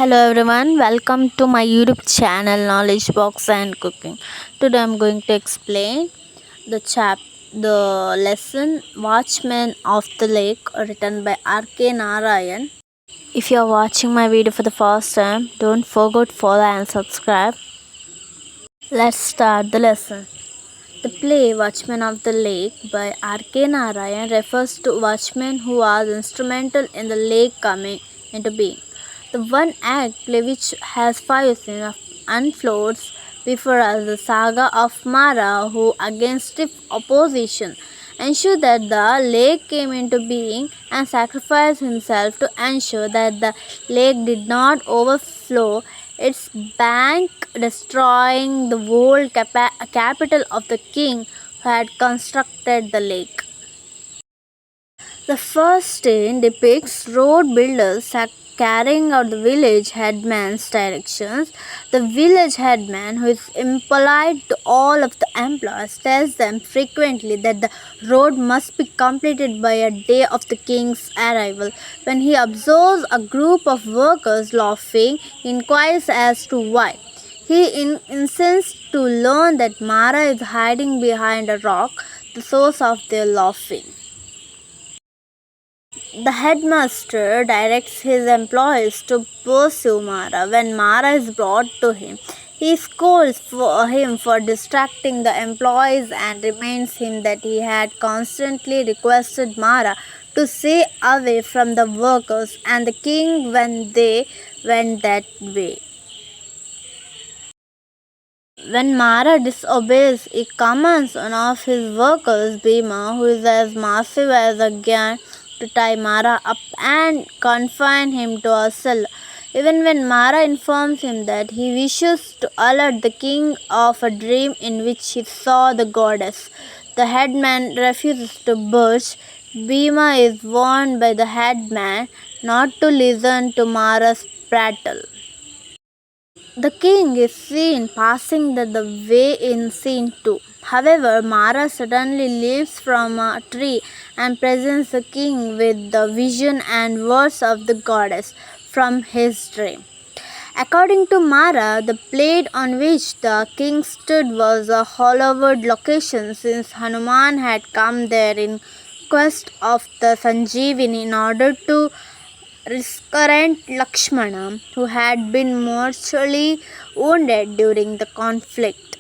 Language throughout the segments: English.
Hello everyone, welcome to my YouTube channel Knowlegebox and Cooking. Today I'm going to explain the lesson Watchman of the Lake written by R.K. Narayan. If you are watching my video for the first time, don't forget to follow and subscribe. Let's start the lesson. The play Watchman of the Lake by R.K. Narayan refers to watchmen who was instrumental in the lake coming into being. The one act play which has 5 scenes unfolds before us the saga of Mara, who against stiff opposition ensured that the lake came into being and sacrificed himself to ensure that the lake did not overflow its bank, destroying the old capital of the king who had constructed the lake. The first scene depicts road builders carrying out the village headman's directions. The village headman, who is impolite to all of the employees, tells them frequently that the road must be completed by a day of the king's arrival. When he observes a group of workers laughing, he inquires as to why. He insists to learn that Mara is hiding behind a rock, the source of their laughing. The headmaster directs his employees to pursue Mara. When Mara is brought to him, he scolds him for distracting the employees and reminds him that he had constantly requested Mara to stay away from the workers and the king when they went that way. When Mara disobeys, he commands one of his workers, Bhima, who is as massive as a giant, to tie Mara up and confine him to a cell. Even when Mara informs him that he wishes to alert the king of a dream in which he saw the goddess, the headman refuses to budge. Bhima is warned by the headman not to listen to Mara's prattle. The king is seen passing the way in scene 2. However, Mara suddenly leaps from a tree and presents the king with the vision and words of the goddess from his dream. According to Mara, the plate on which the king stood was a hollowed location since Hanuman had come there in quest of the Sanjeevani in order to rescue Lakshmana, who had been mortally wounded during the conflict.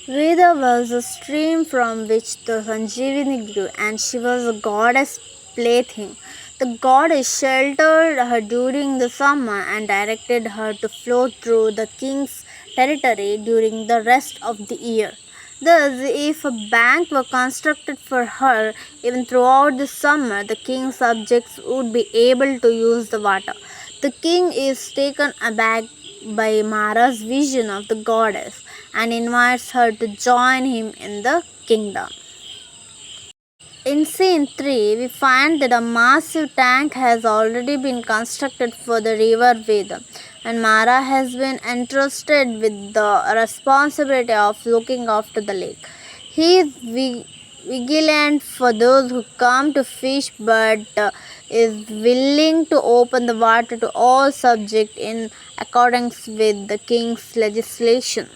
Veda was a stream from which the Sanjeevani grew, and she was a goddess plaything. The goddess sheltered her during the summer and directed her to flow through the king's territory during the rest of the year. Thus, if a bank were constructed for her, even throughout the summer, the king's subjects would be able to use the water. The king is taken aback by Mara's vision of the goddess and invites her to join him in the kingdom. In scene 3, we find that a massive tank has already been constructed for the river Veda, and Mara has been entrusted with the responsibility of looking after the lake. He is vigilant for those who come to fish, but is willing to open the water to all subjects in accordance with the king's legislation.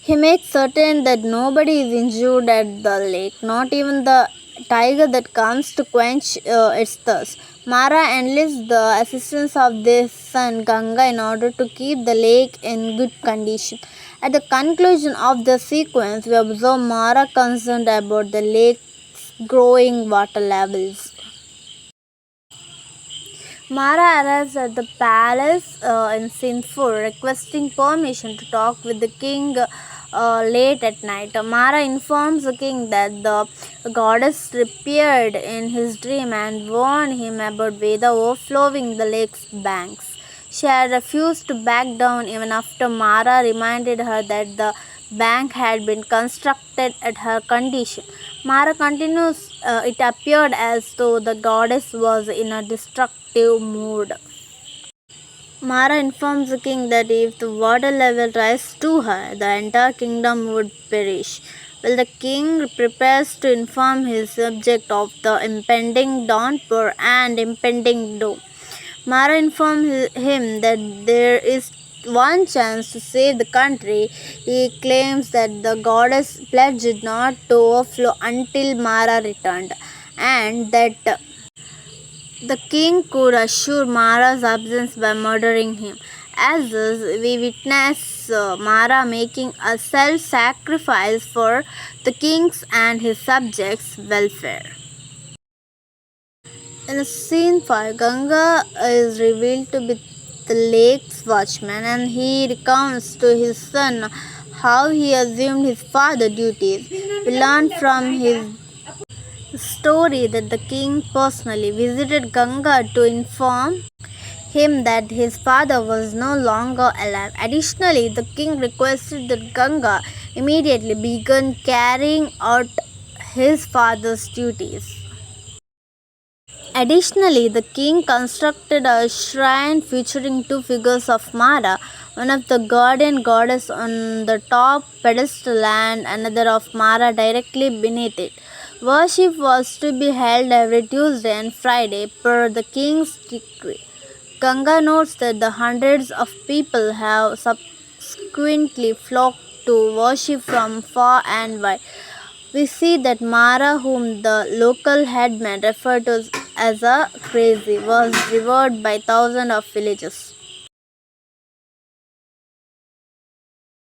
He makes certain that nobody is injured at the lake, not even the tiger that comes to quench its thirst. Mara enlists the assistance of this son Ganga in order to keep the lake in good condition. At the conclusion of the sequence, we observe Mara concerned about the lake's growing water levels. Mara arrives at the palace in scene 4, requesting permission to talk with the king late at night. Mara informs the king that the goddess appeared in his dream and warned him about Veda overflowing the lake's banks. She had refused to back down even after Mara reminded her that the bank had been constructed at her condition. Mara continues, it appeared as though the goddess was in a destructive mood. Mara informs the king that if the water level rises too high, the entire kingdom would perish. While the king prepares to inform his subject of the impending downpour and impending doom, Mara informed him that there is one chance to save the country. He claims that the goddess pledged not to overflow until Mara returned, and that the king could assure Mara's absence by murdering him. As this, we witness Mara making a self sacrifice for the king's and his subjects' welfare. In scene 5, Ganga is revealed to be the lake's watchman, and he recounts to his son how he assumed his father's duties. We learn from his story that the king personally visited Ganga to inform him that his father was no longer alive. Additionally, the king requested that Ganga immediately begin carrying out his father's duties. Additionally, the king constructed a shrine featuring two figures of Mara, one of the guardian goddess on the top pedestal and another of Mara directly beneath it. Worship was to be held every Tuesday and Friday per the king's decree. Ganga notes that the hundreds of people have subsequently flocked to worship from far and wide. We see that Mara, whom the local headman referred to as a crazy, was revered by thousands of villagers.